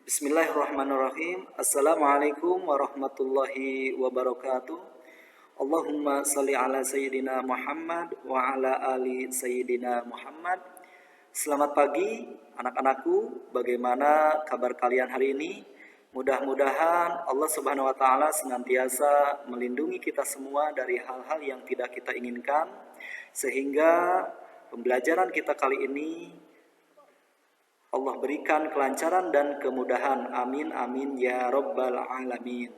Bismillahirrahmanirrahim. Assalamualaikum warahmatullahi wabarakatuh. Allahumma salli ala Sayyidina Muhammad wa ala ali Sayyidina Muhammad. Selamat pagi anak-anakku. Bagaimana kabar kalian hari ini? Mudah-mudahan Allah Subhanahu wa taala senantiasa melindungi kita semua dari hal-hal yang tidak kita inginkan, sehingga pembelajaran kita kali ini Allah berikan kelancaran dan kemudahan. Amin, amin, ya Rabbal Alamin.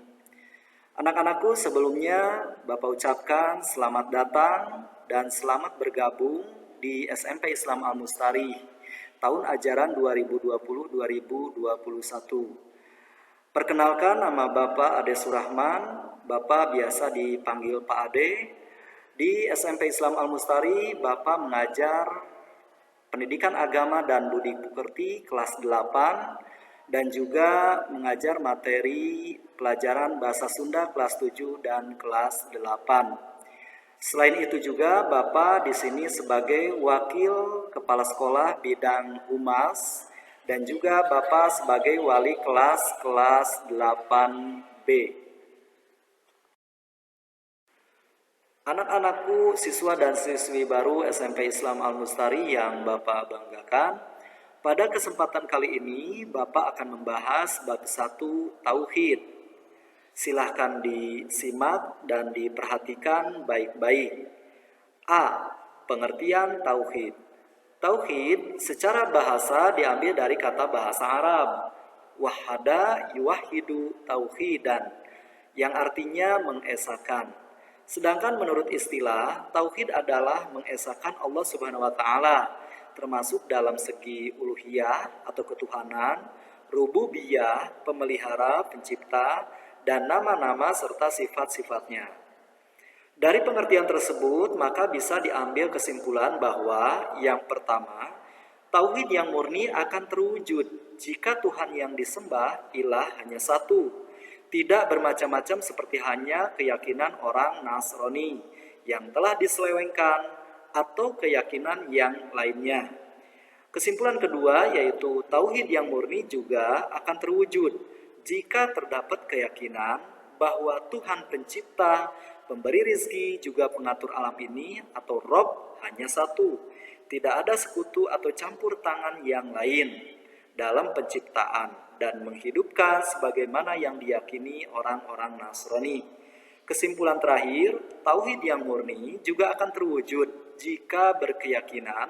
Anak-anakku, sebelumnya Bapak ucapkan selamat datang dan selamat bergabung di SMP Islam Al-Mustari tahun ajaran 2020-2021. Perkenalkan, nama Bapak Ade Surahman. Bapak biasa dipanggil Pak Ade. Di SMP Islam Al-Mustari, Bapak mengajar Pendidikan Agama dan Budi Pekerti kelas 8 dan juga mengajar materi pelajaran Bahasa Sunda kelas 7 dan kelas 8. Selain itu juga Bapak di sini sebagai Wakil Kepala Sekolah bidang Humas dan juga Bapak sebagai Wali kelas 8B. Anak-anakku, siswa dan siswi baru SMP Islam Al-Mustari yang Bapak banggakan, pada kesempatan kali ini Bapak akan membahas bab 1 Tauhid. Silahkan disimak dan diperhatikan baik-baik. A. Pengertian Tauhid. Tauhid secara bahasa diambil dari kata bahasa Arab wahada yuwahidu tauhidan, yang artinya mengesakan. Sedangkan menurut istilah, tauhid adalah mengesahkan Allah Subhanahu wa taala, termasuk dalam segi uluhiyah atau ketuhanan, rububiyah, pemelihara, pencipta, dan nama-nama serta sifat-sifatnya. Dari pengertian tersebut, maka bisa diambil kesimpulan bahwa yang pertama, tauhid yang murni akan terwujud jika Tuhan yang disembah ilah hanya satu. Tidak bermacam-macam seperti hanya keyakinan orang Nasrani yang telah diselewengkan atau keyakinan yang lainnya. Kesimpulan kedua yaitu tauhid yang murni juga akan terwujud jika terdapat keyakinan bahwa Tuhan pencipta, pemberi rizki, juga pengatur alam ini atau Rob hanya satu. Tidak ada sekutu atau campur tangan yang lain dalam penciptaan dan menghidupkan sebagaimana yang diyakini orang-orang Nasrani. Kesimpulan terakhir, tauhid yang murni juga akan terwujud jika berkeyakinan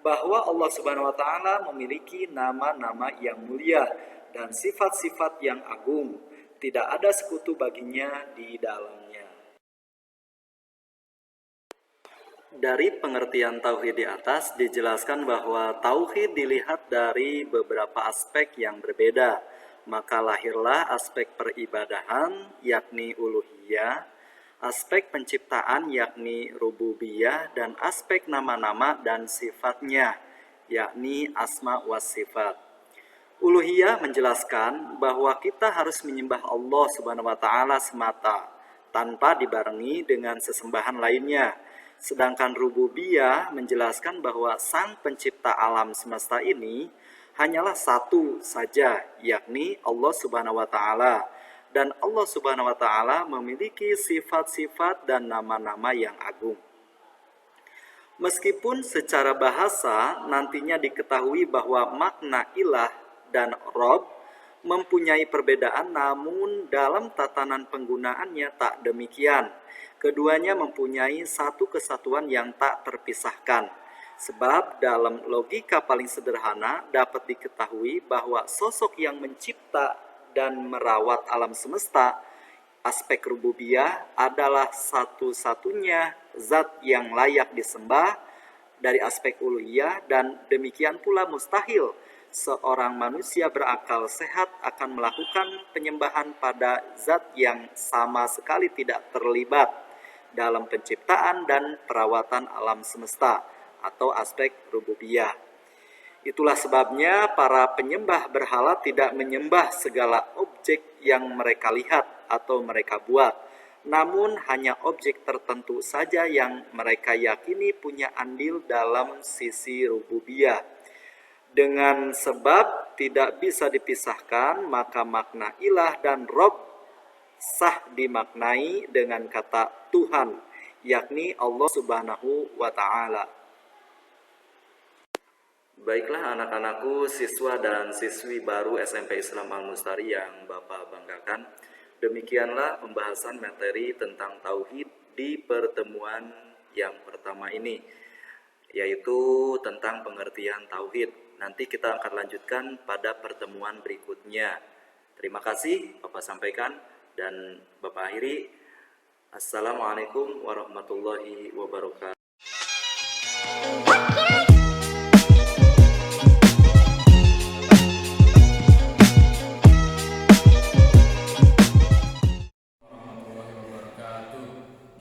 bahwa Allah Subhanahu wa taala memiliki nama-nama yang mulia dan sifat-sifat yang agung. Tidak ada sekutu baginya di dalamnya. Dari pengertian tauhid di atas dijelaskan bahwa tauhid dilihat dari beberapa aspek yang berbeda. Maka lahirlah aspek peribadahan yakni uluhiyah, aspek penciptaan yakni rububiyah, dan aspek nama-nama dan sifatnya yakni asma was sifat. Uluhiyah menjelaskan bahwa kita harus menyembah Allah Subhanahu wa taala semata tanpa dibarengi dengan sesembahan lainnya. Sedangkan rububiyah menjelaskan bahwa sang pencipta alam semesta ini hanyalah satu saja, yakni Allah Subhanahu wa taala. Dan Allah Subhanahu wa taala memiliki sifat-sifat dan nama-nama yang agung. Meskipun secara bahasa nantinya diketahui bahwa makna ilah dan Rob mempunyai perbedaan, namun dalam tatanan penggunaannya tak demikian. Keduanya mempunyai satu kesatuan yang tak terpisahkan. Sebab dalam logika paling sederhana dapat diketahui bahwa sosok yang mencipta dan merawat alam semesta, aspek rububiyah, adalah satu-satunya zat yang layak disembah dari aspek uluhiyah, dan demikian pula mustahil seorang manusia berakal sehat akan melakukan penyembahan pada zat yang sama sekali tidak terlibat dalam penciptaan dan perawatan alam semesta atau aspek rububiyah. Itulah sebabnya para penyembah berhala tidak menyembah segala objek yang mereka lihat atau mereka buat, namun hanya objek tertentu saja yang mereka yakini punya andil dalam sisi rububiyah. Dengan sebab tidak bisa dipisahkan, maka makna ilah dan Rob sah dimaknai dengan kata Tuhan, yakni Allah Subhanahu wa Ta'ala. Baiklah anak-anakku, siswa dan siswi baru SMP Islam Al-Mustari yang Bapak banggakan, demikianlah pembahasan materi tentang tauhid di pertemuan yang pertama ini, yaitu tentang pengertian tauhid. Nanti kita akan lanjutkan pada pertemuan berikutnya. Terima kasih Bapak sampaikan dan Bapak akhiri. Assalamualaikum warahmatullahi wabarakatuh.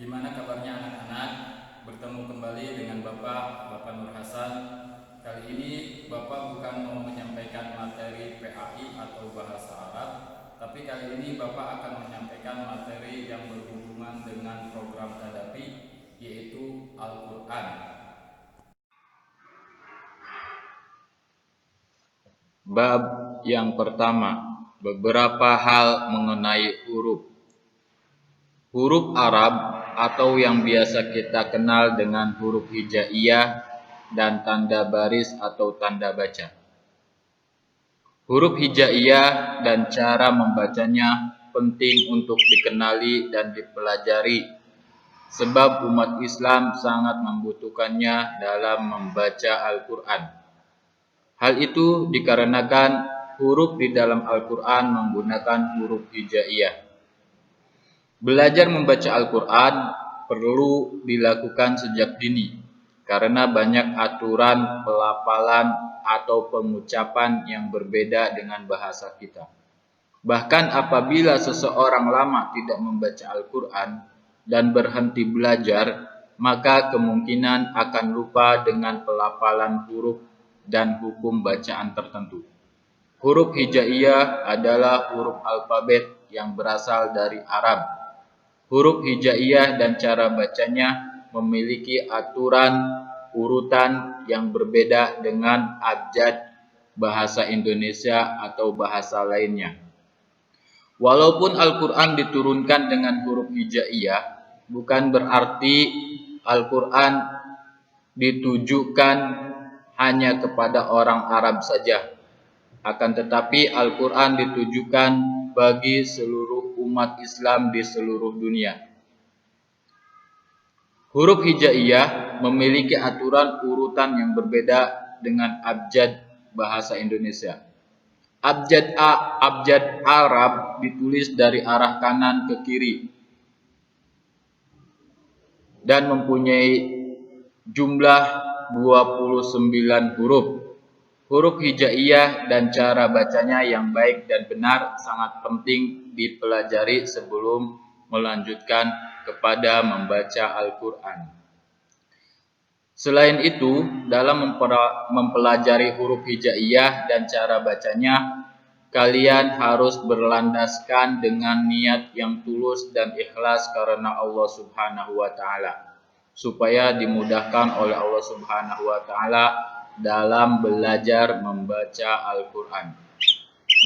Gimana kabarnya anak-anak? Bertemu kembali dengan Bapak Nur Hasan. Kali ini Bapak bukan mau menyampaikan materi PAI atau bahasa Arab, tapi kali ini Bapak akan menyampaikan materi yang berhubungan dengan program Tadapi, yaitu Al-Quran. Bab yang pertama, beberapa hal mengenai huruf. Huruf Arab atau yang biasa kita kenal dengan huruf hijaiyah dan tanda baris atau tanda baca. Huruf hijaiyah dan cara membacanya penting untuk dikenali dan dipelajari, sebab umat Islam sangat membutuhkannya dalam membaca Al-Quran. Hal itu dikarenakan huruf di dalam Al-Quran menggunakan huruf hijaiyah. Belajar membaca Al-Quran perlu dilakukan sejak dini, karena banyak aturan pelafalan atau pengucapan yang berbeda dengan bahasa kita. Bahkan apabila seseorang lama tidak membaca Al-Quran dan berhenti belajar, maka kemungkinan akan lupa dengan pelafalan huruf dan hukum bacaan tertentu. Huruf hijaiyah adalah huruf alfabet yang berasal dari Arab. Huruf hijaiyah dan cara bacanya memiliki aturan urutan yang berbeda dengan abjad bahasa Indonesia atau bahasa lainnya. Walaupun Al-Quran diturunkan dengan huruf hijaiyah, bukan berarti Al-Quran ditujukan hanya kepada orang Arab saja. Akan tetapi Al-Quran ditujukan bagi seluruh umat Islam di seluruh dunia. Huruf hijaiyah memiliki aturan urutan yang berbeda dengan abjad bahasa Indonesia. Abjad Arab ditulis dari arah kanan ke kiri dan mempunyai jumlah 29 huruf. Huruf hijaiyah dan cara bacanya yang baik dan benar sangat penting dipelajari sebelum melanjutkan kepada membaca Al-Quran. Selain itu, dalam mempelajari huruf hijaiyah dan cara bacanya, kalian harus berlandaskan dengan niat yang tulus dan ikhlas karena Allah Subhanahu wa Ta'ala, supaya dimudahkan oleh Allah Subhanahu wa Ta'ala dalam belajar membaca Al-Quran.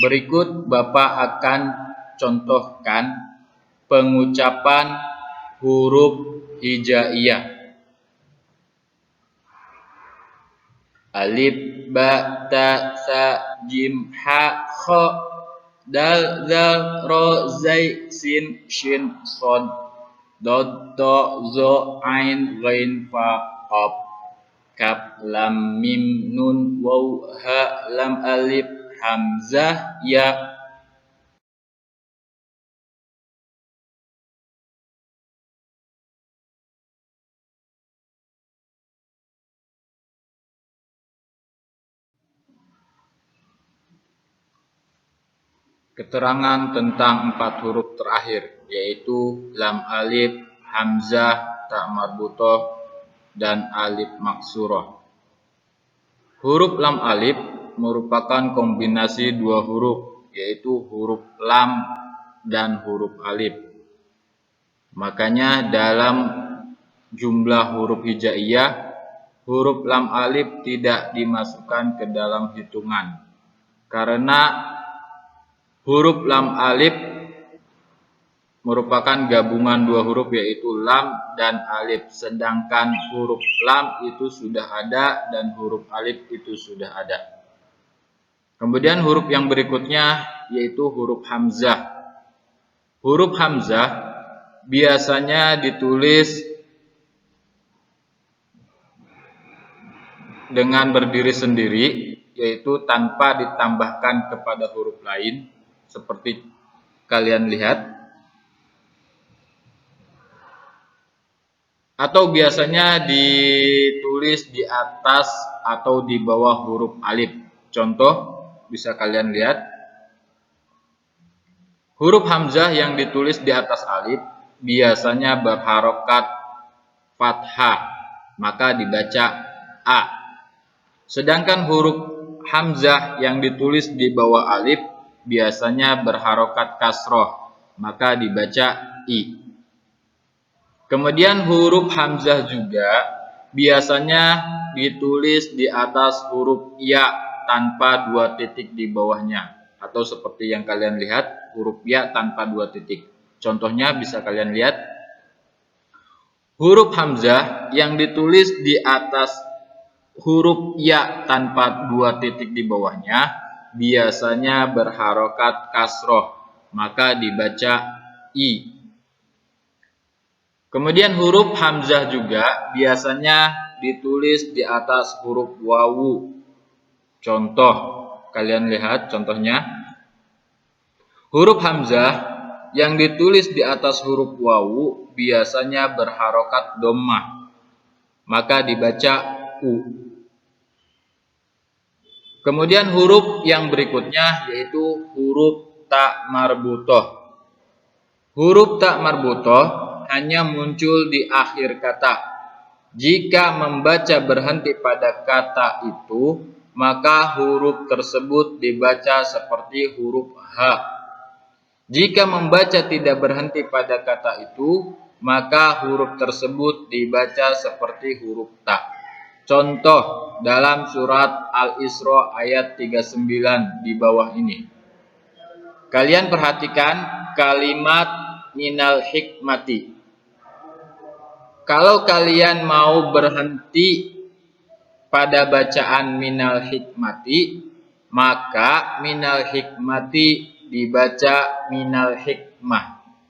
Berikut Bapak akan contohkan pengucapan huruf hijaiyah. Alif, ba, ta, sa, jim, ha, kha, dal, zal, ro, zai, sin, shin, son, dod, to, zo, ain, ghain, fa, qaf. Kaf, lam, mim, nun, waw, ha, lam, alif, hamzah, ya. Keterangan tentang 4 huruf terakhir, yaitu lam alif, hamzah, ta marbutoh, dan alif maksurah. Huruf lam alif merupakan kombinasi 2 huruf, yaitu huruf lam dan huruf alif. Makanya dalam jumlah huruf hijaiyah, huruf lam alif tidak dimasukkan ke dalam hitungan, karena huruf lam alif merupakan gabungan dua huruf yaitu lam dan alif, sedangkan huruf lam itu sudah ada dan huruf alif itu sudah ada. Kemudian huruf yang berikutnya yaitu huruf hamzah. Huruf hamzah biasanya ditulis dengan berdiri sendiri, yaitu tanpa ditambahkan kepada huruf lain seperti kalian lihat. Atau biasanya ditulis di atas atau di bawah huruf alif. Contoh bisa kalian lihat. Huruf hamzah yang ditulis di atas alif biasanya berharokat fathah, maka dibaca a. Sedangkan huruf hamzah yang ditulis di bawah alif biasanya berharokat kasroh, maka dibaca i. Kemudian huruf hamzah juga biasanya ditulis di atas huruf ya tanpa dua titik di bawahnya. Atau seperti yang kalian lihat, huruf ya tanpa dua titik. Contohnya bisa kalian lihat. Huruf hamzah yang ditulis di atas huruf ya tanpa dua titik di bawahnya biasanya berharokat kasroh, maka dibaca i. Kemudian huruf hamzah juga biasanya ditulis di atas huruf wawu. Contoh, kalian lihat contohnya. Huruf hamzah yang ditulis di atas huruf wawu biasanya berharokat dhammah, maka dibaca u. Kemudian huruf yang berikutnya yaitu huruf ta marbutoh. Huruf ta marbutoh hanya muncul di akhir kata. Jika membaca berhenti pada kata itu, maka huruf tersebut dibaca seperti huruf H. Jika membaca tidak berhenti pada kata itu, maka huruf tersebut dibaca seperti huruf ta. Contoh dalam surat Al-Isra ayat 39 di bawah ini. Kalian perhatikan kalimat minal hikmati. Kalau kalian mau berhenti pada bacaan minal hikmati, maka minal hikmati dibaca minal hikmah.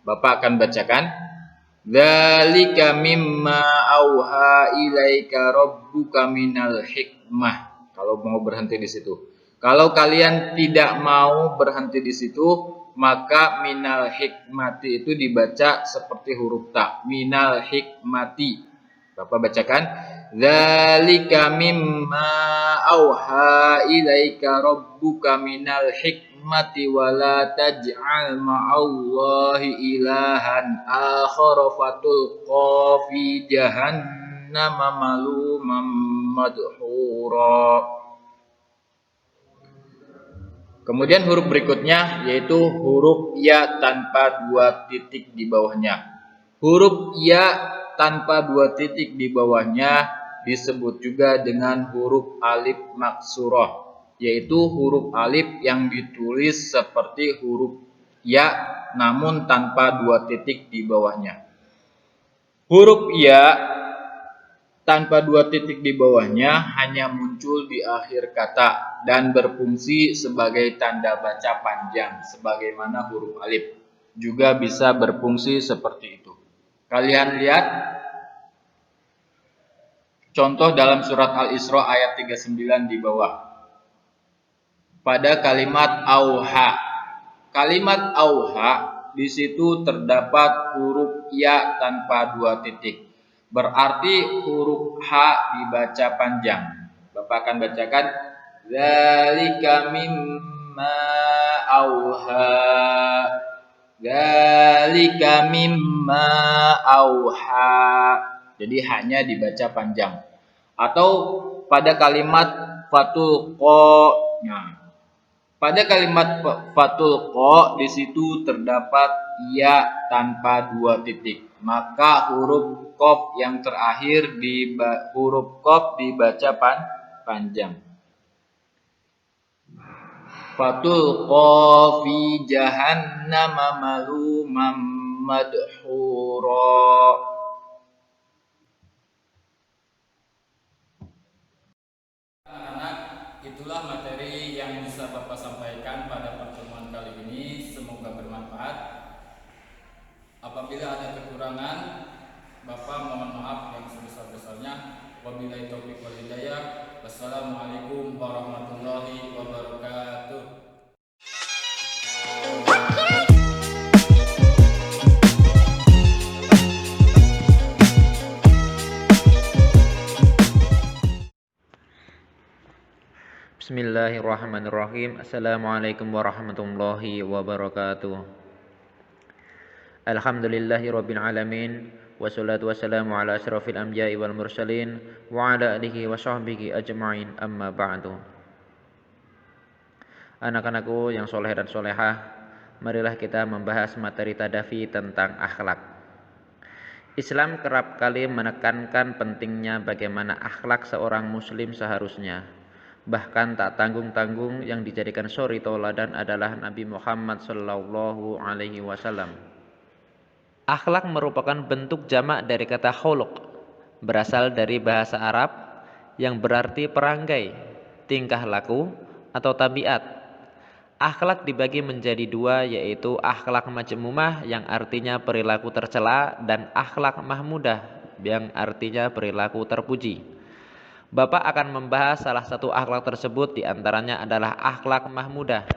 Bapak akan bacakan. Dzalika mimma auha ilaika rabbuka minal hikmah. Kalau mau berhenti di situ. Kalau kalian tidak mau berhenti di situ, maka minal hikmati itu dibaca seperti huruf ta. Minal hikmati. Bapak bacakan. Dzalika mimma auha ilaika rabbuka minal hikmati wa la taj'al ma'allahi ilahan akhar fatulqa fi jahannama maluman madhura. Kemudian huruf berikutnya yaitu huruf ya tanpa dua titik di bawahnya. Huruf ya tanpa dua titik di bawahnya disebut juga dengan huruf alif maksurah, yaitu huruf alif yang ditulis seperti huruf ya namun tanpa dua titik di bawahnya. Huruf ya tanpa dua titik di bawahnya hanya muncul di akhir kata dan berfungsi sebagai tanda baca panjang sebagaimana huruf alif. Juga bisa berfungsi seperti itu. Kalian lihat contoh dalam surat Al-Isra ayat 39 di bawah. Pada kalimat auha. Kalimat auha di situ terdapat huruf ya tanpa dua titik. Berarti huruf H dibaca panjang. Bapak akan bacakan. Dzalika mimma auha. Dzalika mimma auha. Jadi hanya dibaca panjang. Atau pada kalimat fatulqa. Nah, pada kalimat fatulqa di situ terdapat ya tanpa dua titik. Maka huruf qaf yang terakhir di huruf qaf dibaca panjang. fatulqa fi jahannama malumam madhura. Anak-anak, itulah materi yang bisa Bapak sampaikan pada pertemuan kali ini. Semoga bermanfaat. Apabila ada kekurangan, Bapak mohon maaf yang sebesar-besarnya. Wabillahi taufiq wal hidayah. Wassalamualaikum warahmatullahi wabarakatuh. Bismillahirrahmanirrahim. Assalamualaikum warahmatullahi wabarakatuh. Alhamdulillahirabbil alamin. Wassalatu wassalamu ala asyrafil anbiya'i wal mursalin wa ala alihi wa sahbihi ajma'in. Amma ba'du. Anak-anakku yang soleh dan solehah, marilah kita membahas materi tadafi tentang akhlak. Islam kerap kali menekankan pentingnya bagaimana akhlak seorang muslim seharusnya. Bahkan tak tanggung-tanggung yang dijadikan suri tauladan adalah Nabi Muhammad sallallahu alaihi wasallam. Akhlak merupakan bentuk jamak dari kata khuluq, berasal dari bahasa Arab yang berarti perangai, tingkah laku, atau tabiat. Akhlak dibagi menjadi dua, yaitu akhlak majmumah yang artinya perilaku tercela dan akhlak mahmudah yang artinya perilaku terpuji. Bapak akan membahas salah satu akhlak tersebut, diantaranya adalah akhlak mahmudah.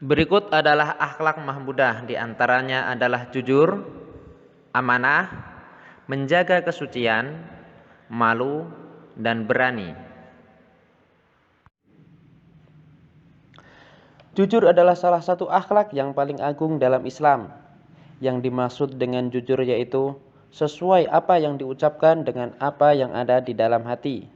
Berikut adalah akhlak mahmudah, diantaranya adalah jujur, amanah, menjaga kesucian, malu, dan berani. Jujur adalah salah satu akhlak yang paling agung dalam Islam. Yang dimaksud dengan jujur yaitu sesuai apa yang diucapkan dengan apa yang ada di dalam hati.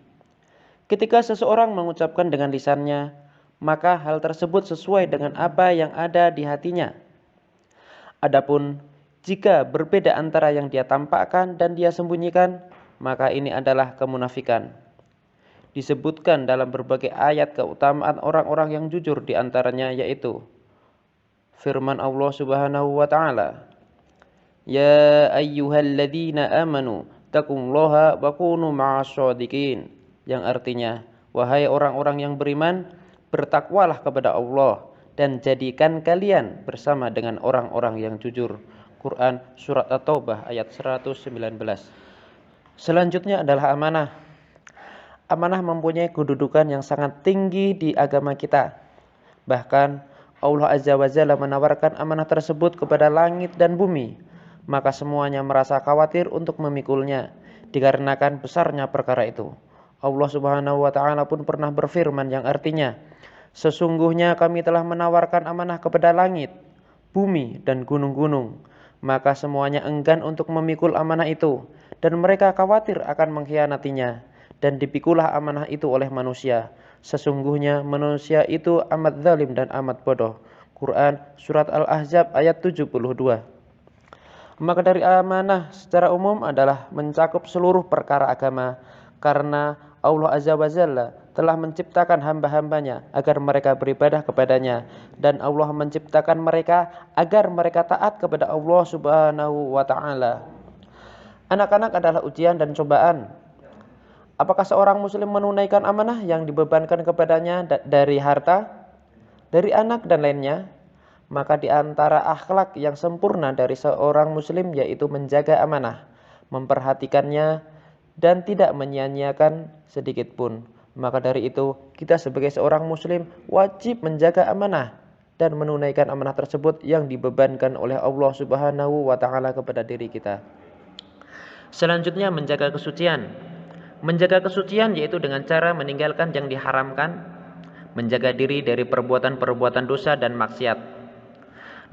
Ketika seseorang mengucapkan dengan lisannya, maka hal tersebut sesuai dengan apa yang ada di hatinya. Adapun jika berbeda antara yang dia tampakkan dan dia sembunyikan, maka ini adalah kemunafikan. Disebutkan dalam berbagai ayat keutamaan orang-orang yang jujur, diantaranya yaitu firman Allah Subhanahu wa taala, Ya ayyuhalladzina amanu taqullaha wa kunu ma'asyadiqin, yang artinya, wahai orang-orang yang beriman, bertakwalah kepada Allah dan jadikan kalian bersama dengan orang-orang yang jujur. Quran surat At-Taubah ayat 119. Selanjutnya adalah amanah. Amanah mempunyai kedudukan yang sangat tinggi di agama kita. Bahkan Allah Azza wa Jalla menawarkan amanah tersebut kepada langit dan bumi. Maka semuanya merasa khawatir untuk memikulnya, dikarenakan besarnya perkara itu. Allah Subhanahu wa taala pun pernah berfirman yang artinya, sesungguhnya kami telah menawarkan amanah kepada langit, bumi, dan gunung-gunung. Maka semuanya enggan untuk memikul amanah itu, dan mereka khawatir akan mengkhianatinya. Dan dipikulah amanah itu oleh manusia. Sesungguhnya manusia itu amat zalim dan amat bodoh. Quran surat Al-Ahzab ayat 72. Maka dari amanah secara umum adalah mencakup seluruh perkara agama, karena Allah Azza wa Jalla telah menciptakan hamba-hambanya agar mereka beribadah kepadanya, dan Allah menciptakan mereka agar mereka taat kepada Allah Subhanahu wa ta'ala. Anak-anak adalah ujian dan cobaan. Apakah seorang muslim menunaikan amanah yang dibebankan kepadanya dari harta, dari anak, dan lainnya? Maka di antara akhlak yang sempurna dari seorang muslim yaitu menjaga amanah, memperhatikannya, dan tidak menyia-nyiakan sedikit pun. Maka dari itu, kita sebagai seorang muslim wajib menjaga amanah dan menunaikan amanah tersebut yang dibebankan oleh Allah Subhanahu wa taala kepada diri kita. Selanjutnya, menjaga kesucian. Menjaga kesucian yaitu dengan cara meninggalkan yang diharamkan, menjaga diri dari perbuatan-perbuatan dosa dan maksiat.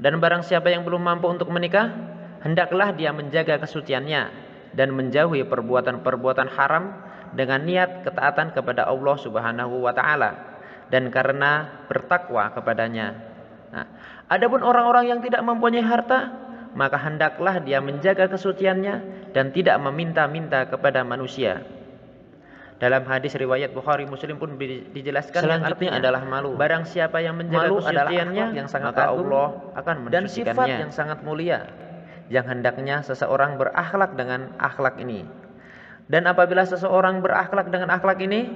Dan barang siapa yang belum mampu untuk menikah, hendaklah dia menjaga kesuciannya dan menjauhi perbuatan-perbuatan haram dengan niat ketaatan kepada Allah Subhanahu wa taala dan karena bertakwa kepadanya. Nah, adapun orang-orang yang tidak mempunyai harta, maka hendaklah dia menjaga kesuciannya dan tidak meminta-minta kepada manusia. Dalam hadis riwayat Bukhari Muslim pun dijelaskan selanjutnya adalah malu. Barang siapa yang menjaga kesuciannya, yang sangat agung, Allah akan mensucikannya. Dan sifat yang sangat mulia, yang hendaknya seseorang berakhlak dengan akhlak ini. Dan apabila seseorang berakhlak dengan akhlak ini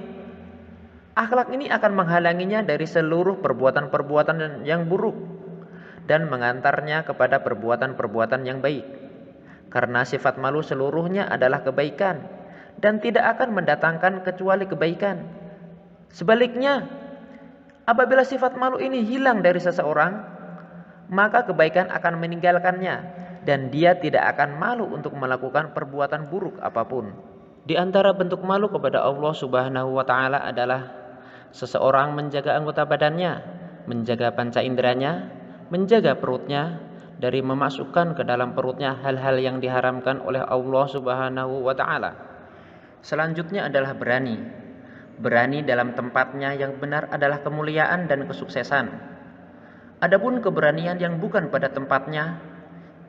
akan menghalanginya dari seluruh perbuatan-perbuatan yang buruk dan mengantarnya kepada perbuatan-perbuatan yang baik. Karena sifat malu seluruhnya adalah kebaikan dan tidak akan mendatangkan kecuali kebaikan. Sebaliknya, apabila sifat malu ini hilang dari seseorang, maka kebaikan akan meninggalkannya dan dia tidak akan malu untuk melakukan perbuatan buruk apapun. Di antara bentuk malu kepada Allah Subhanahu wa taala adalah seseorang menjaga anggota badannya, menjaga panca inderanya, menjaga perutnya dari memasukkan ke dalam perutnya hal-hal yang diharamkan oleh Allah Subhanahu wa taala. Selanjutnya adalah berani. Berani dalam tempatnya yang benar adalah kemuliaan dan kesuksesan. Adapun keberanian yang bukan pada tempatnya,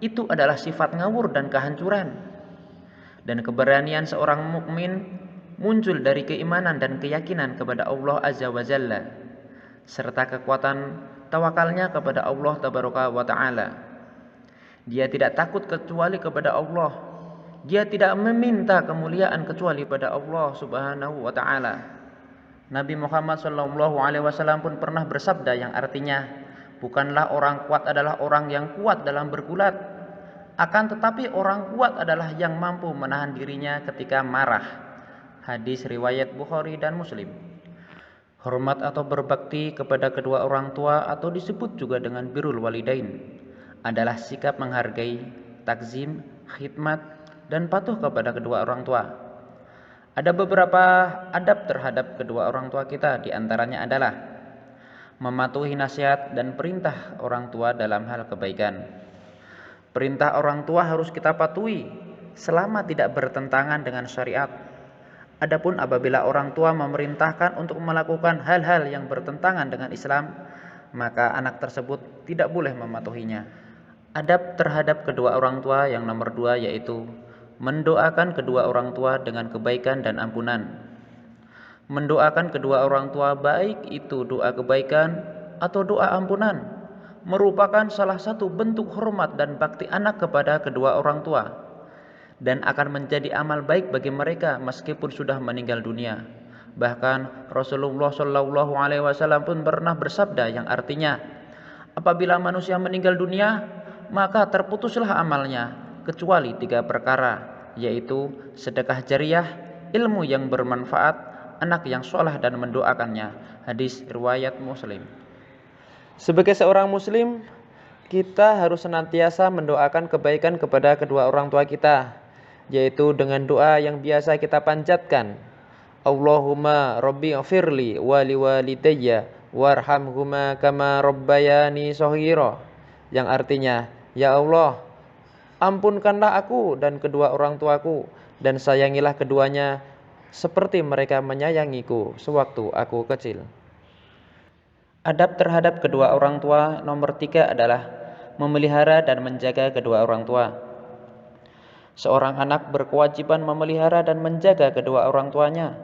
itu adalah sifat ngawur dan kehancuran. Dan keberanian seorang mukmin muncul dari keimanan dan keyakinan kepada Allah Azza wa Jalla, serta kekuatan tawakalnya kepada Allah Tabaraka wa Ta'ala. Dia tidak takut kecuali kepada Allah. Dia tidak meminta kemuliaan kecuali pada Allah Subhanahu wa taala. Nabi Muhammad SAW pun pernah bersabda yang artinya, bukanlah orang kuat adalah orang yang kuat dalam bergulat, akan tetapi orang kuat adalah yang mampu menahan dirinya ketika marah. Hadis riwayat Bukhari dan Muslim. Hormat atau berbakti kepada kedua orang tua atau disebut juga dengan birrul walidain adalah sikap menghargai, takzim, khidmat, dan patuh kepada kedua orang tua. Ada beberapa adab terhadap kedua orang tua kita, di antaranya adalah mematuhi nasihat dan perintah orang tua dalam hal kebaikan. Perintah orang tua harus kita patuhi selama tidak bertentangan dengan syariat. Adapun apabila orang tua memerintahkan untuk melakukan hal-hal yang bertentangan dengan Islam, maka anak tersebut tidak boleh mematuhinya. Adab terhadap kedua orang tua yang nomor 2 yaitu mendoakan kedua orang tua dengan kebaikan dan ampunan. Mendoakan kedua orang tua, baik itu doa kebaikan atau doa ampunan, merupakan salah satu bentuk hormat dan bakti anak kepada kedua orang tua, dan akan menjadi amal baik bagi mereka meskipun sudah meninggal dunia. Bahkan Rasulullah SAW pun pernah bersabda yang artinya, apabila manusia meninggal dunia, maka terputuslah amalnya kecuali 3 perkara, yaitu sedekah jariah, ilmu yang bermanfaat, anak yang soleh dan mendoakannya. Hadis riwayat Muslim. Sebagai seorang muslim, kita harus senantiasa mendoakan kebaikan kepada kedua orang tua kita, yaitu dengan doa yang biasa kita panjatkan. Allahumma rabbi ghfirli wa liwalidayya warhamhuma kama rabbayani shaghira, yang artinya, ya Allah, ampunkanlah aku dan kedua orang tuaku, dan sayangilah keduanya seperti mereka menyayangiku sewaktu aku kecil. Adab terhadap kedua orang tua nomor 3 adalah memelihara dan menjaga kedua orang tua. Seorang anak berkewajiban memelihara dan menjaga kedua orang tuanya,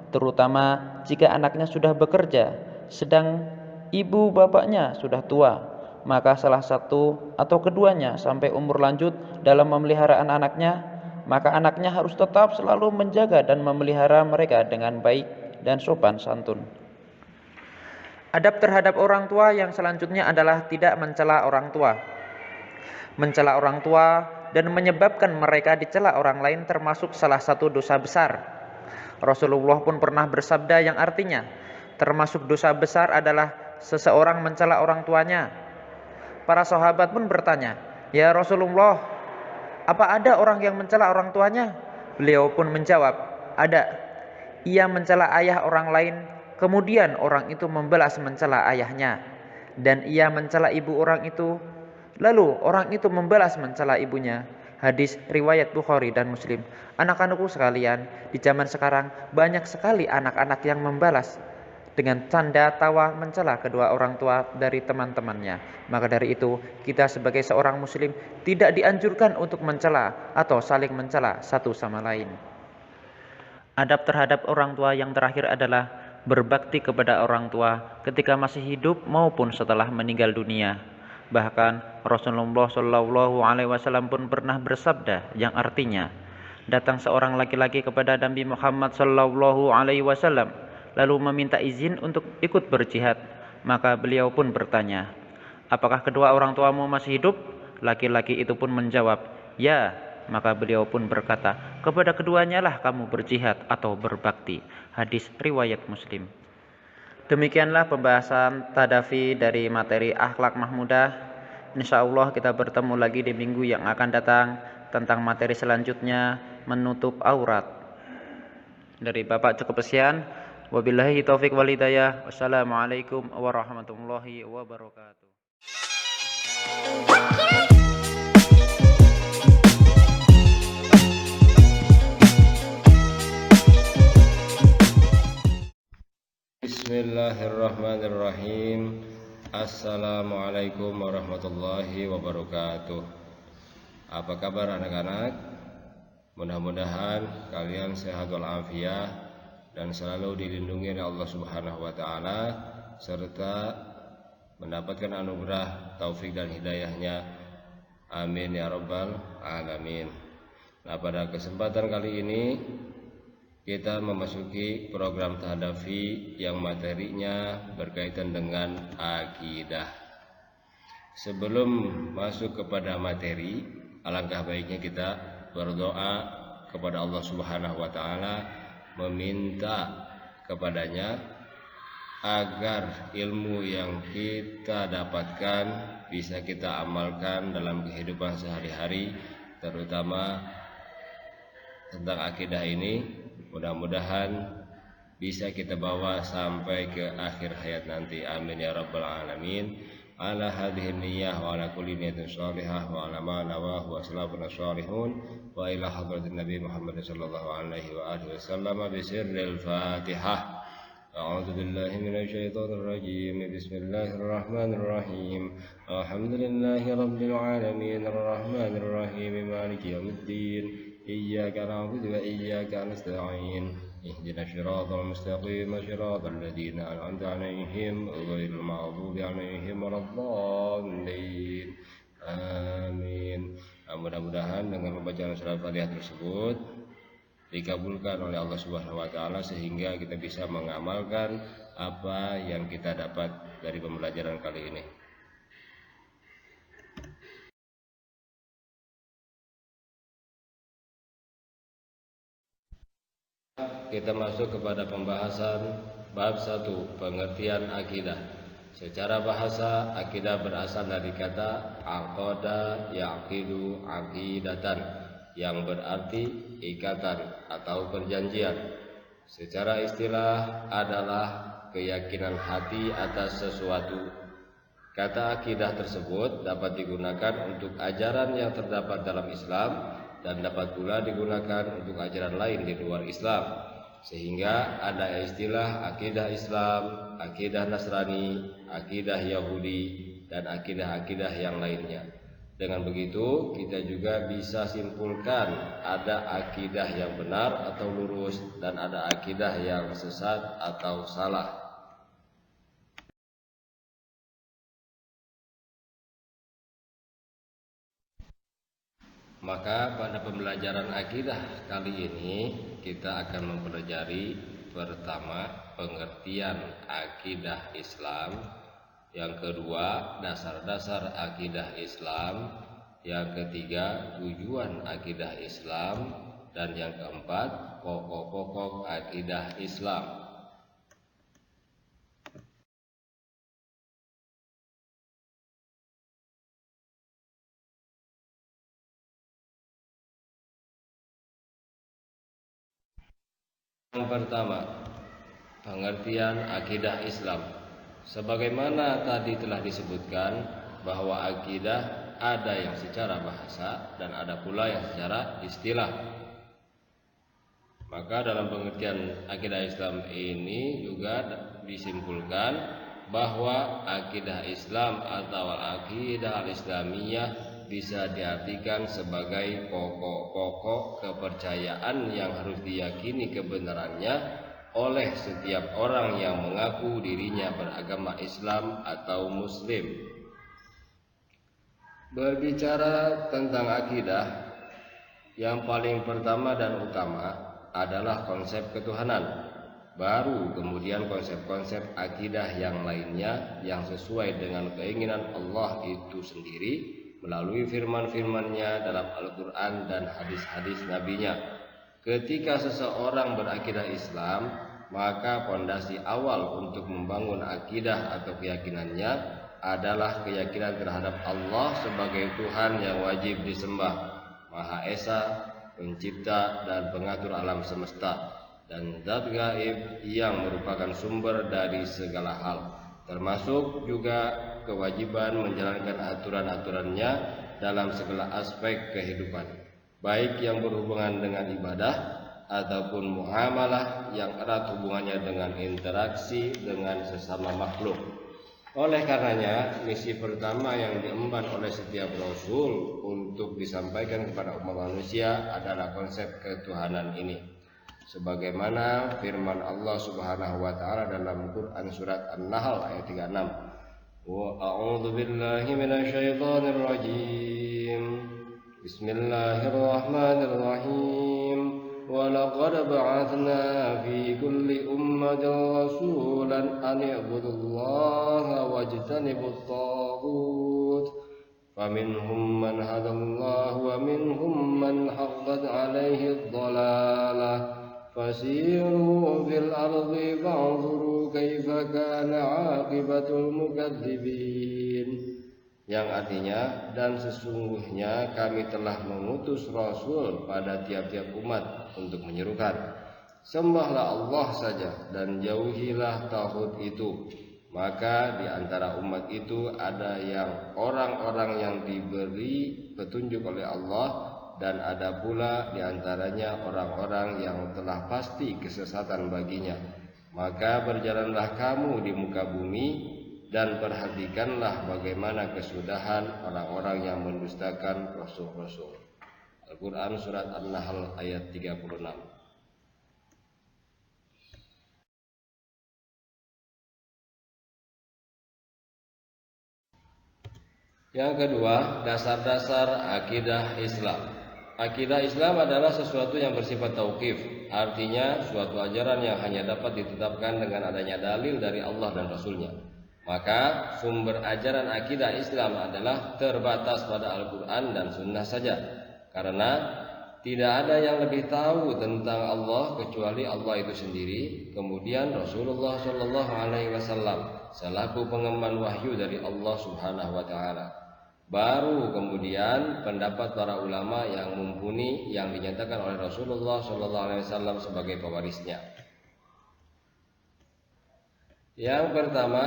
terutama jika anaknya sudah bekerja, sedang ibu bapaknya sudah tua. Maka salah satu atau keduanya sampai umur lanjut dalam memelihara anaknya, maka anaknya harus tetap selalu menjaga dan memelihara mereka dengan baik dan sopan santun. Adab terhadap orang tua yang selanjutnya adalah tidak mencela orang tua. Mencela orang tua dan menyebabkan mereka dicela orang lain termasuk salah satu dosa besar. Rasulullah pun pernah bersabda yang artinya, termasuk dosa besar adalah seseorang mencela orang tuanya. Para sahabat pun bertanya, ya Rasulullah, apa ada orang yang mencela orang tuanya? Beliau pun menjawab, ada. Ia mencela ayah orang lain, kemudian orang itu membalas mencela ayahnya. Dan ia mencela ibu orang itu, lalu orang itu membalas mencela ibunya. Hadis riwayat Bukhari dan Muslim. Anak-anakku sekalian, di zaman sekarang banyak sekali anak-anak yang membalas dengan canda tawa mencela kedua orang tua dari teman-temannya. Maka dari itu, kita sebagai seorang muslim tidak dianjurkan untuk mencela atau saling mencela satu sama lain. Adab terhadap orang tua yang terakhir adalah berbakti kepada orang tua ketika masih hidup maupun setelah meninggal dunia. Bahkan Rasulullah Shallallahu Alaihi Wasallam pun pernah bersabda yang artinya, datang seorang laki-laki kepada Nabi Muhammad Shallallahu Alaihi Wasallam lalu meminta izin untuk ikut berjihad. Maka beliau pun bertanya, apakah kedua orang tuamu masih hidup? Laki-laki itu pun menjawab, ya. Maka beliau pun berkata, kepada keduanya lah kamu berjihad atau berbakti. Hadis riwayat Muslim. Demikianlah pembahasan tadafi dari materi akhlak mahmudah. Insya Allah kita bertemu lagi di minggu yang akan datang tentang materi selanjutnya, menutup aurat. Dari Bapak cukup sekian. Wabillahi taufiq wal hidayah. Wassalamualaikum warahmatullahi wabarakatuh. Bismillahirrahmanirrahim. Assalamualaikum warahmatullahi wabarakatuh. Apa kabar anak-anak? Mudah-mudahan kalian sehat walafiat dan selalu dilindungi oleh Allah Subhanahu wa taala serta mendapatkan anugerah taufik dan hidayahnya. Amin ya rabbal alamin. Nah, pada kesempatan kali ini kita memasuki program tadafi yang materinya berkaitan dengan akidah. Sebelum masuk kepada materi, alangkah baiknya kita berdoa kepada Allah Subhanahu wa taala, meminta kepadanya agar ilmu yang kita dapatkan bisa kita amalkan dalam kehidupan sehari-hari, terutama tentang akidah ini. Mudah-mudahan bisa kita bawa sampai ke akhir hayat nanti. Amin ya rabbal alamin. Ala hadhihi niyyah wa ala kulli niyatin shalihah wa ala ma nawahu wa salafuna shalihun wa ila hadratin Nabi Muhammad sallallahu alaihi wa alihi wasallam bi sirril Fatihah. A'udzu billahi minasy syaithanir rajim. Bismillahir rahmanir rahim. Alhamdulillahi rabbil alamin arrahmanir rahim maliki yaumiddin. إياك نعبد وإياك نستعين اهدنا الصراط المستقيم صراط الذين أنعمت عليهم غير المغضوب عليهم ولا الضالين آمين. Mudah-mudahan dengan pembacaan surah Al-Fatihah tersebut dikabulkan oleh Allah Subhanahu wa taala sehingga kita bisa mengamalkan apa yang kita dapat dari pembelajaran kali ini. Kita masuk kepada pembahasan bab 1, pengertian akidah. Secara bahasa, akidah berasal dari kata aqada yaqidu aqidatan, yang berarti ikatan atau perjanjian. Secara istilah adalah keyakinan hati atas sesuatu. Kata akidah tersebut dapat digunakan untuk ajaran yang terdapat dalam Islam dan dapat pula digunakan untuk ajaran lain di luar Islam. Sehingga ada istilah akidah Islam, akidah Nasrani, akidah Yahudi, dan akidah-akidah yang lainnya. Dengan begitu kita juga bisa simpulkan ada akidah yang benar atau lurus dan ada akidah yang sesat atau salah. Maka pada pembelajaran akidah kali ini kita akan mempelajari pertama pengertian akidah Islam, yang kedua dasar-dasar akidah Islam, yang ketiga tujuan akidah Islam, dan yang keempat pokok-pokok akidah Islam. Yang pertama, pengertian akidah Islam. Sebagaimana tadi telah disebutkan bahwa akidah ada yang secara bahasa dan ada pula yang secara istilah. Maka dalam pengertian akidah Islam ini juga disimpulkan bahwa akidah Islam atau akidah al-Islamiyah bisa diartikan sebagai pokok-pokok kepercayaan yang harus diyakini kebenarannya oleh setiap orang yang mengaku dirinya beragama Islam atau Muslim. Berbicara tentang akidah, yang paling pertama dan utama adalah konsep ketuhanan. Baru kemudian konsep-konsep akidah yang lainnya yang sesuai dengan keinginan Allah itu sendiri melalui firman-firman-Nya dalam Al-Quran dan hadis-hadis Nabi-Nya. Ketika seseorang berakidah Islam, maka pondasi awal untuk membangun akidah atau keyakinannya adalah keyakinan terhadap Allah sebagai Tuhan yang wajib disembah, Maha Esa, pencipta dan pengatur alam semesta, dan zat gaib yang merupakan sumber dari segala hal, termasuk juga kewajiban menjalankan aturan-aturannya dalam segala aspek kehidupan, baik yang berhubungan dengan ibadah ataupun muamalah yang erat hubungannya dengan interaksi dengan sesama makhluk. Oleh karenanya, misi pertama yang diemban oleh setiap Rasul untuk disampaikan kepada umat manusia adalah konsep ketuhanan ini. Sebagaimana firman Allah Subhanahu wa taala dalam Quran surat An-Nahl ayat 36. Wa a'udzu billahi minasyaitonir rajim. Bismillahirrahmanirrahim. Wa laqad ba'atsna fi kulli ummatin rasulan an i'budullaha wajtanibut taghut. Faminhum man hadallahu wa minhum man haqqat 'alaihi ad-dhalalah. Fasiru fil ardi fa'udhuru kaifa kana 'aqibatul mukadzibin. Yang artinya, dan sesungguhnya kami telah mengutus Rasul pada tiap-tiap umat untuk menyerukan, sembahlah Allah saja dan jauhilah taghut itu. Maka di antara umat itu ada yang orang-orang yang diberi petunjuk oleh Allah, dan ada pula di antaranya orang-orang yang telah pasti kesesatan baginya. Maka berjalanlah kamu di muka bumi dan perhatikanlah bagaimana kesudahan orang-orang yang mendustakan rasul-rasul. Al-Quran surat An-Nahl ayat 36. Yang kedua, dasar-dasar akidah Islam. Akidah Islam adalah sesuatu yang bersifat tauqif, artinya suatu ajaran yang hanya dapat ditetapkan dengan adanya dalil dari Allah dan Rasulnya. Maka sumber ajaran akidah Islam adalah terbatas pada Al-Quran dan Sunnah saja, karena tidak ada yang lebih tahu tentang Allah kecuali Allah itu sendiri, kemudian Rasulullah SAW selaku pengemban wahyu dari Allah Subhanahu wa taala. Baru kemudian pendapat para ulama yang mumpuni yang dinyatakan oleh Rasulullah SAW sebagai pewarisnya. Yang pertama,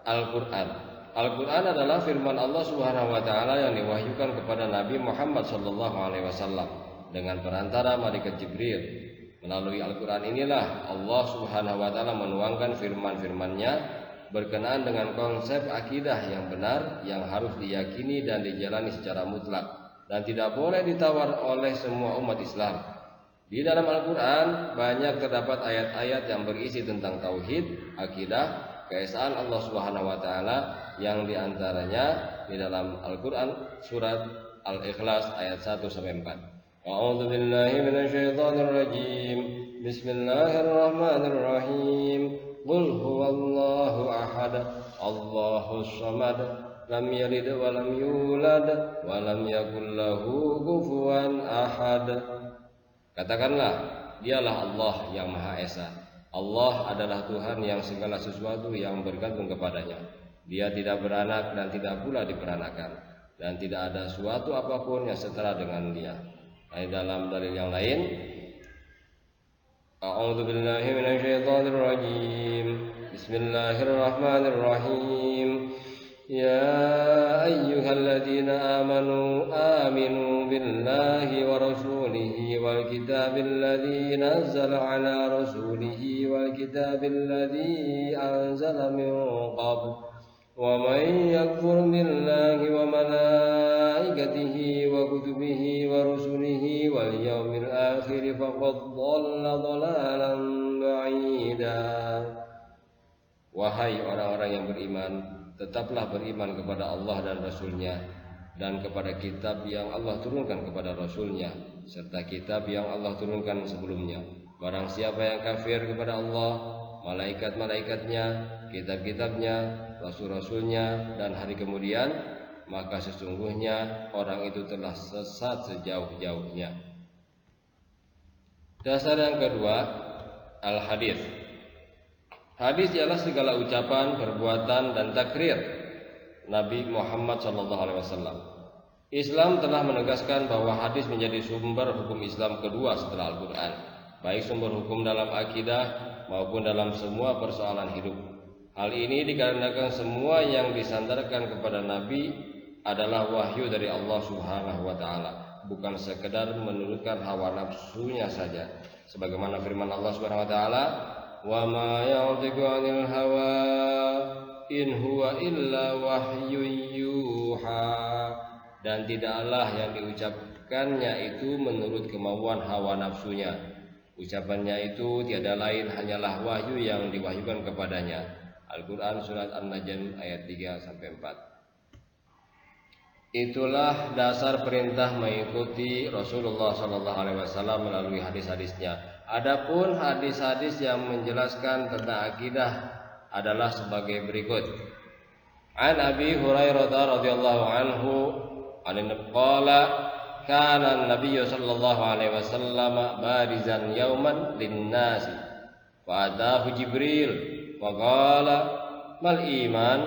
Al-Quran. Al-Quran adalah firman Allah Subhanahu wa taala yang diwahyukan kepada Nabi Muhammad SAW dengan perantara malaikat Jibril. Melalui Al-Quran inilah Allah Subhanahu wa taala menuangkan firman-firman-Nya berkenaan dengan konsep akidah yang benar yang harus diyakini dan dijalani secara mutlak dan tidak boleh ditawar oleh semua umat Islam. Di dalam Al-Quran banyak terdapat ayat-ayat yang berisi tentang tauhid, akidah, keesaan Allah Subhanahu wa taala, yang diantaranya di dalam Al-Quran surat Al-Ikhlas ayat 1 sampai 4. A'udzu billahi minasyaitonir rajim. Bismillahirrahmanirrahim. Qul huwallahu ahad, Allahus samad, lam yalid wa lam yulad wa lam yakul lahu kufuwan ahad. Katakanlah, dialah Allah yang Maha Esa. Allah adalah Tuhan yang segala sesuatu yang bergantung kepadanya. Dia tidak beranak dan tidak pula diperanakan, dan tidak ada suatu apapun yang setara dengan Dia. Dalam dalil yang lain, A'udzu billahi minasyaitonir rajim. Bismillahirrahmanirrahim. Ya ayyuhalladzina amanu aminu billahi wa rasulihi wal kitabil ladzi nazzala ala rasulihi wal kitabil ladzi anzala min qabl. Wa man yakfur billahi wa malaikatihi وملائكته وكتبه ورسله واليوم الآخر فقد ضل ضلالا بعيدا. Wahai orang-orang yang beriman, tetaplah beriman kepada Allah dan Rasul-Nya, dan kepada kitab yang Allah turunkan kepada Rasul-Nya, serta kitab yang Allah turunkan sebelumnya. Barang siapa yang kafir kepada Allah, malaikat-malaikatnya, kitab-kitabnya, rasul-rasulnya, dan hari kemudian, maka sesungguhnya orang itu telah sesat sejauh-jauhnya. Dasar yang kedua, al-hadis. Hadis ialah segala ucapan, perbuatan, dan takrir Nabi Muhammad SAW. Islam telah menegaskan bahwa hadis menjadi sumber hukum Islam kedua setelah Al-Quran, baik sumber hukum dalam akidah maupun dalam semua persoalan hidup. Hal ini dikarenakan semua yang disandarkan kepada Nabi adalah wahyu dari Allah Subhanahu wa Ta'ala, bukan sekedar menurutkan hawa nafsunya saja. Sebagaimana firman Allah Subhanahu wa Ta'ala, wa ma yantiqu 'anil hawa in huwa illa wahyun yuha, dan tidaklah yang diucapkannya itu menurut kemauan hawa nafsunya. Ucapannya itu tiada lain hanyalah wahyu yang diwahyukan kepadanya. Al-Quran Surat An-Najm ayat 3-4. Itulah dasar perintah mengikuti Rasulullah SAW melalui hadis-hadisnya. Adapun hadis-hadis yang menjelaskan tentang akidah adalah sebagai berikut. An Abi Hurairah radhiyallahu anhu qala kana an-nabiy sallallahu alaihi wasallam barizan yawman lin-nasi fa atahu Jibril wa qala mal iman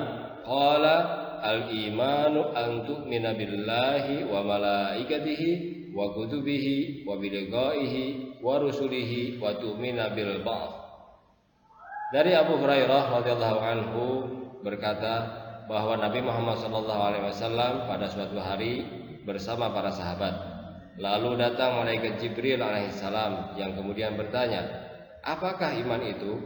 qala al-imanu an tu'mina billahi wa malaikatihi wa kutubihi wa biliqaihi wa rusulihi wa tu'mina bil ba'th. Dari Abu Hurairah radhiyallahu anhu berkata bahwa Nabi Muhammad SAW pada suatu hari bersama para sahabat. Lalu datang malaikat Jibril alaihissalam yang kemudian bertanya, apakah iman itu?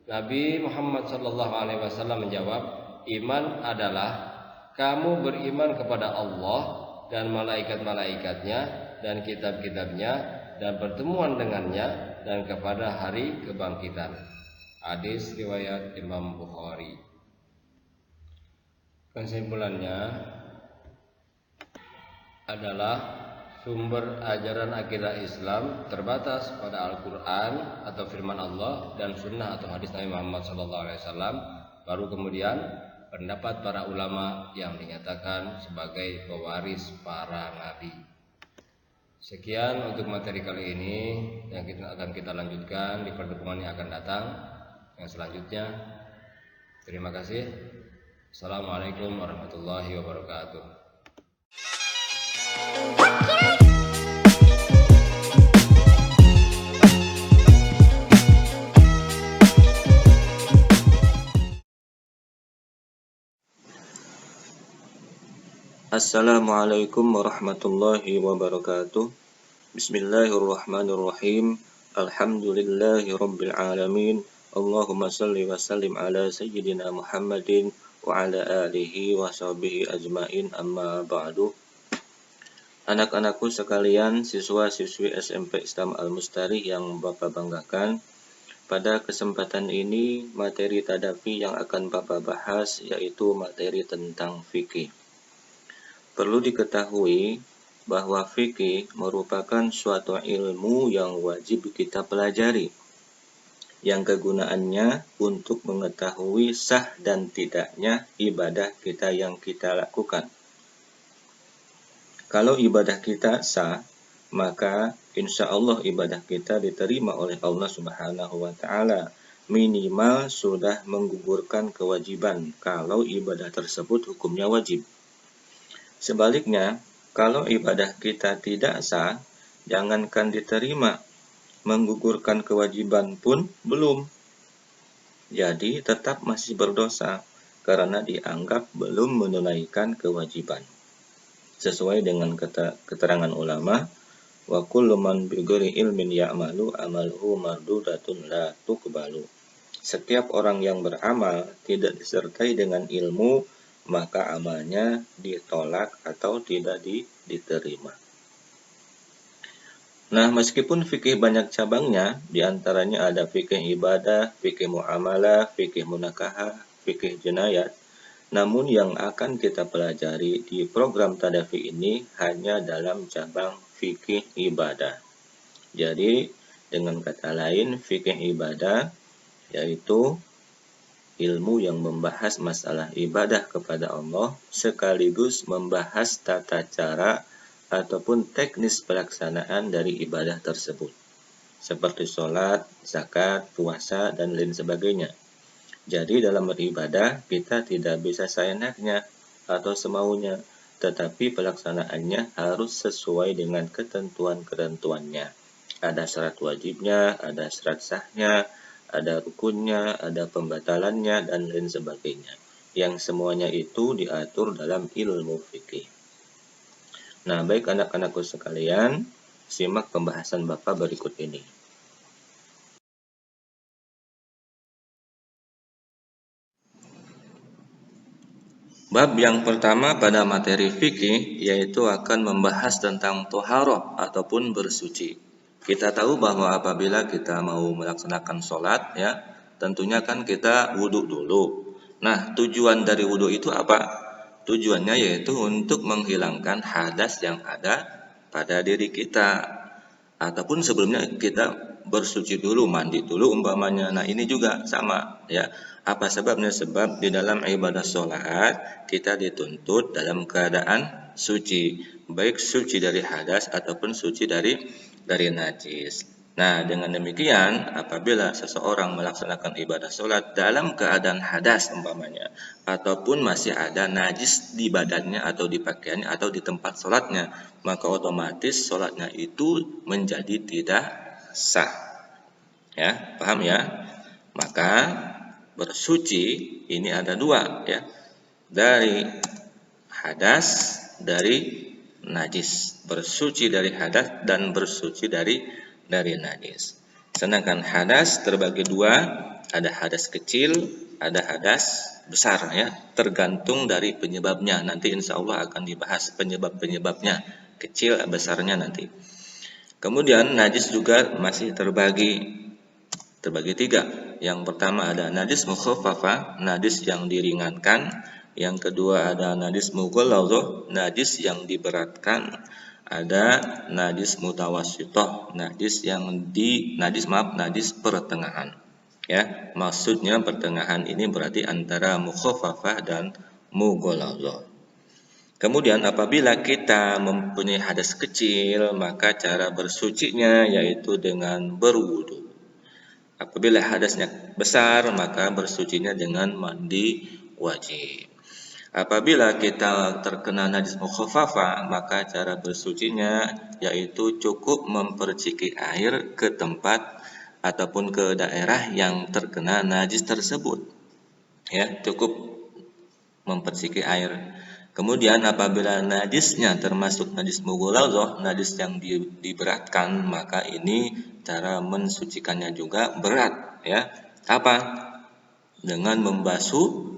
Nabi Muhammad SAW menjawab, iman adalah kamu beriman kepada Allah dan malaikat-malaikatnya dan kitab-kitabnya dan pertemuan dengannya dan kepada hari kebangkitan. Hadis riwayat Imam Bukhari. Kesimpulannya adalah sumber ajaran akidah Islam terbatas pada Al-Quran atau firman Allah dan sunnah atau hadis Nabi Muhammad SAW. Baru kemudian pendapat para ulama yang dinyatakan sebagai pewaris para nabi. Sekian untuk materi kali ini yang akan kita lanjutkan di pertemuan yang akan datang yang selanjutnya. Terima kasih. Assalamualaikum warahmatullahi wabarakatuh. Assalamualaikum warahmatullahi wabarakatuh. Bismillahirrahmanirrahim. Alhamdulillahi rabbil alamin. Allahumma salli wa sallim ala sayyidina Muhammadin wa ala alihi wa sahbihi ajmain, amma ba'du. Anak-anakku sekalian, siswa-siswi SMP Islam Al-Mustari yang Bapak banggakan, pada kesempatan ini materi tadafi yang akan Bapak bahas yaitu materi tentang fikih. Perlu diketahui bahwa fikih merupakan suatu ilmu yang wajib kita pelajari, yang kegunaannya untuk mengetahui sah dan tidaknya ibadah kita yang kita lakukan. Kalau ibadah kita sah, maka insya Allah ibadah kita diterima oleh Allah Subhanahu wa Ta'ala. Minimal sudah menggugurkan kewajiban kalau ibadah tersebut hukumnya wajib. Sebaliknya, kalau ibadah kita tidak sah, jangankan diterima, menggugurkan kewajiban pun belum. Jadi tetap masih berdosa karena dianggap belum menunaikan kewajiban. Sesuai dengan keterangan ulama, wa kullu man bighairi ilmin ya'malu amaluhu mardudatun la tuqbalu. Setiap orang yang beramal tidak disertai dengan ilmu, maka amalnya ditolak atau tidak diterima. Nah, meskipun fikih banyak cabangnya, diantaranya ada fikih ibadah, fikih muamalah, fikih munakahah, fikih jinayat, namun yang akan kita pelajari di program Tadafi ini hanya dalam cabang fikih ibadah. Jadi, dengan kata lain, fikih ibadah yaitu ilmu yang membahas masalah ibadah kepada Allah sekaligus membahas tata cara ataupun teknis pelaksanaan dari ibadah tersebut, seperti sholat, zakat, puasa, dan lain sebagainya. Jadi dalam beribadah kita tidak bisa seenaknya atau semaunya, tetapi pelaksanaannya harus sesuai dengan ketentuan-ketentuannya. Ada syarat wajibnya, ada syarat sahnya, ada rukunnya, ada pembatalannya, dan lain sebagainya. Yang semuanya itu diatur dalam ilmu fikih. Nah, baik anak-anakku sekalian, simak pembahasan Bapak berikut ini. Bab yang pertama pada materi fikih yaitu akan membahas tentang toharoh ataupun bersuci. Kita tahu bahwa apabila kita mau melaksanakan sholat, ya, tentunya kan kita wudhu dulu. Nah, tujuan dari wudhu itu apa? Tujuannya yaitu untuk menghilangkan hadas yang ada pada diri kita. Ataupun sebelumnya kita bersuci dulu, mandi dulu umpamanya. Nah, ini juga sama, ya. Apa sebabnya? Sebab di dalam ibadah sholat kita dituntut dalam keadaan suci, baik suci dari hadas ataupun suci dari najis. Nah, dengan demikian apabila seseorang melaksanakan ibadah sholat dalam keadaan hadas umpamanya, ataupun masih ada najis di badannya atau di pakaiannya atau di tempat sholatnya, maka otomatis sholatnya itu menjadi tidak sah. Ya, paham ya? Maka bersuci ini ada dua, ya, dari hadas, dari najis. Bersuci dari hadas dan bersuci dari najis. Sedangkan hadas terbagi dua, ada hadas kecil, ada hadas besar, ya, tergantung dari penyebabnya. Nanti insya Allah akan dibahas penyebabnya, kecil besarnya nanti. Kemudian najis juga masih terbagi tiga. Yang pertama ada najis mukhaffafah, najis yang diringankan. Yang kedua ada najis mughalladhah, najis yang diberatkan. Ada najis mutawassithah, najis pertengahan. Ya, maksudnya pertengahan ini berarti antara mukhaffafah dan mughalladhah. Kemudian apabila kita mempunyai hadas kecil, maka cara bersucinya yaitu dengan berwudu. Apabila hadasnya besar, maka bersucinya dengan mandi wajib. Apabila kita terkena najis mukhaffafah, maka cara bersucinya yaitu cukup memperciki air ke tempat ataupun ke daerah yang terkena najis tersebut. Ya, cukup memperciki air. Kemudian apabila najisnya termasuk najis mughalladhah, najis yang diberatkan, maka ini cara mensucikannya juga berat, ya. Apa? Dengan membasuh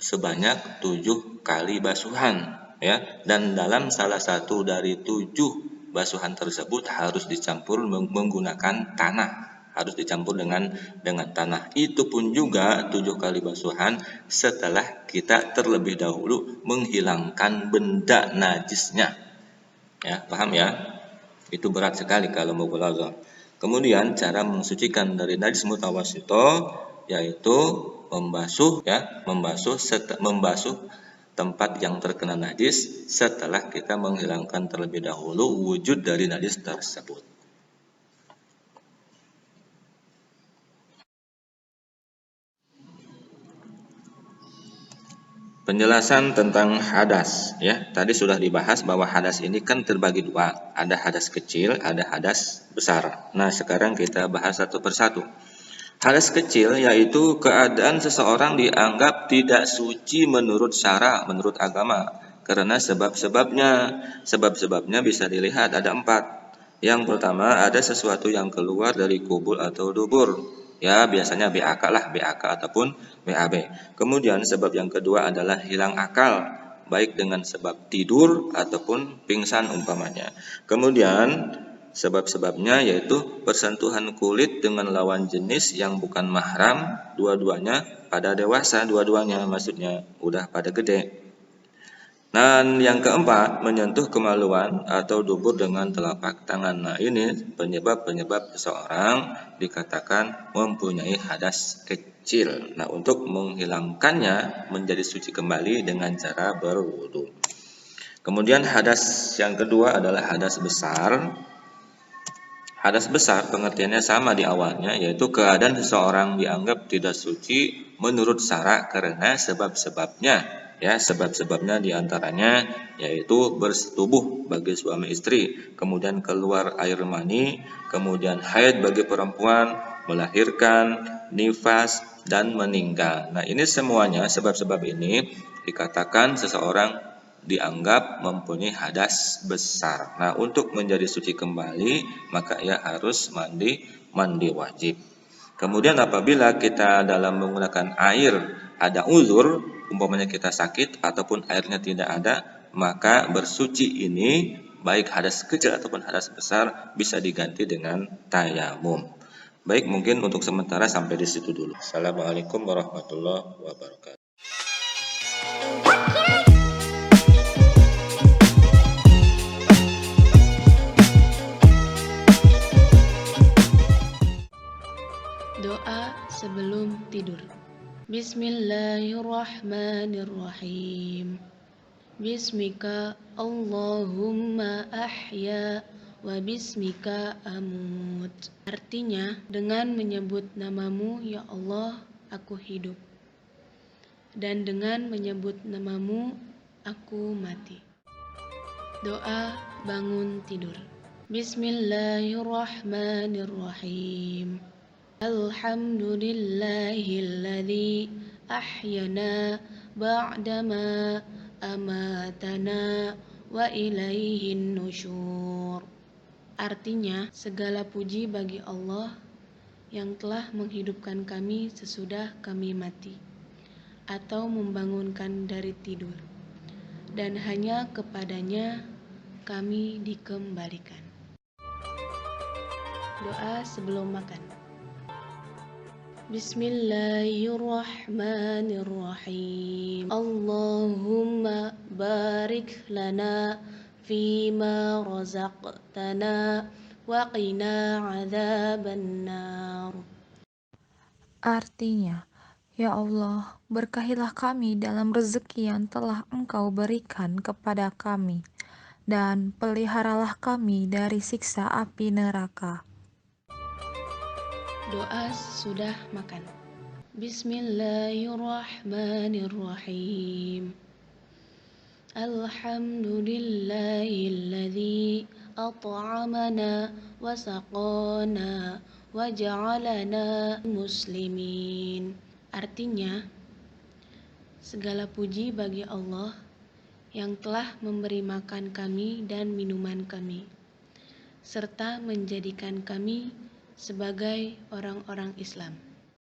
sebanyak 7 kali basuhan, ya. Dan dalam salah satu dari 7 basuhan tersebut harus dicampur menggunakan tanah, harus dicampur dengan tanah. Itu pun juga 7 kali basuhan setelah kita terlebih dahulu menghilangkan benda najisnya. Ya, paham ya? Itu berat sekali kalau mughalladhah. Kemudian cara mensucikan dari najis mutawassithah yaitu membasuh tempat yang terkena najis setelah kita menghilangkan terlebih dahulu wujud dari najis tersebut. Penjelasan tentang hadas, ya. Tadi sudah dibahas bahwa hadas ini kan terbagi dua, ada hadas kecil, ada hadas besar. Nah, sekarang kita bahas satu persatu. Hadas kecil yaitu keadaan seseorang dianggap tidak suci menurut syara, menurut agama, karena sebab-sebabnya bisa dilihat ada 4. Yang pertama, ada sesuatu yang keluar dari kubul atau dubur. Ya, biasanya BAK ataupun BAB. Kemudian sebab yang kedua adalah hilang akal, baik dengan sebab tidur ataupun pingsan umpamanya. Kemudian sebab-sebabnya yaitu persentuhan kulit dengan lawan jenis yang bukan mahram, dua-duanya pada dewasa, dua-duanya maksudnya udah pada gede. Dan yang keempat, menyentuh kemaluan atau dubur dengan telapak tangan. Nah, ini penyebab-penyebab seseorang dikatakan mempunyai hadas kecil. Nah, untuk menghilangkannya menjadi suci kembali dengan cara berwudu. Kemudian hadas yang kedua adalah hadas besar. Hadas besar pengertiannya sama di awalnya, yaitu keadaan seseorang dianggap tidak suci menurut syara karena sebab-sebabnya. Ya, sebab-sebabnya diantaranya yaitu bersetubuh bagi suami istri, kemudian keluar air mani, kemudian haid bagi perempuan, melahirkan, nifas, dan meninggal. Nah, ini semuanya sebab-sebab ini dikatakan seseorang dianggap mempunyai hadas besar. Nah, untuk menjadi suci kembali, maka ia harus mandi wajib. Kemudian apabila kita dalam menggunakan air ada uzur, umpamanya kita sakit ataupun airnya tidak ada, maka bersuci ini baik hadas kecil ataupun hadas besar bisa diganti dengan tayamum. Baik, mungkin untuk sementara sampai di situ dulu. Assalamualaikum warahmatullahi wabarakatuh. Doa sebelum tidur. Bismillahirrahmanirrahim. Bismika Allahumma ahya wa bismika amut. Artinya, dengan menyebut namamu ya Allah, aku hidup. Dan dengan menyebut namamu, aku mati. Doa bangun tidur. Bismillahirrahmanirrahim. Alhamdulillahilladzi ahyana ba'dama amatana wa ilaihin nusyur. Artinya, segala puji bagi Allah yang telah menghidupkan kami sesudah kami mati, atau membangunkan dari tidur, dan hanya kepadanya kami dikembalikan. Doa sebelum makan. Bismillahirrahmanirrahim. Allahumma barik lana fima razaqtana wa qina adzabannar. Artinya, ya Allah, berkahilah kami dalam rezeki yang telah Engkau berikan kepada kami, dan peliharalah kami dari siksa api neraka. Doa sudah makan. Bismillahirrahmanirrahim. Alhamdulillahilladzi at'amana wa saqana wa ja'alana muslimin. Artinya, segala puji bagi Allah yang telah memberi makan kami dan minuman kami, serta menjadikan kami sebagai orang-orang Islam.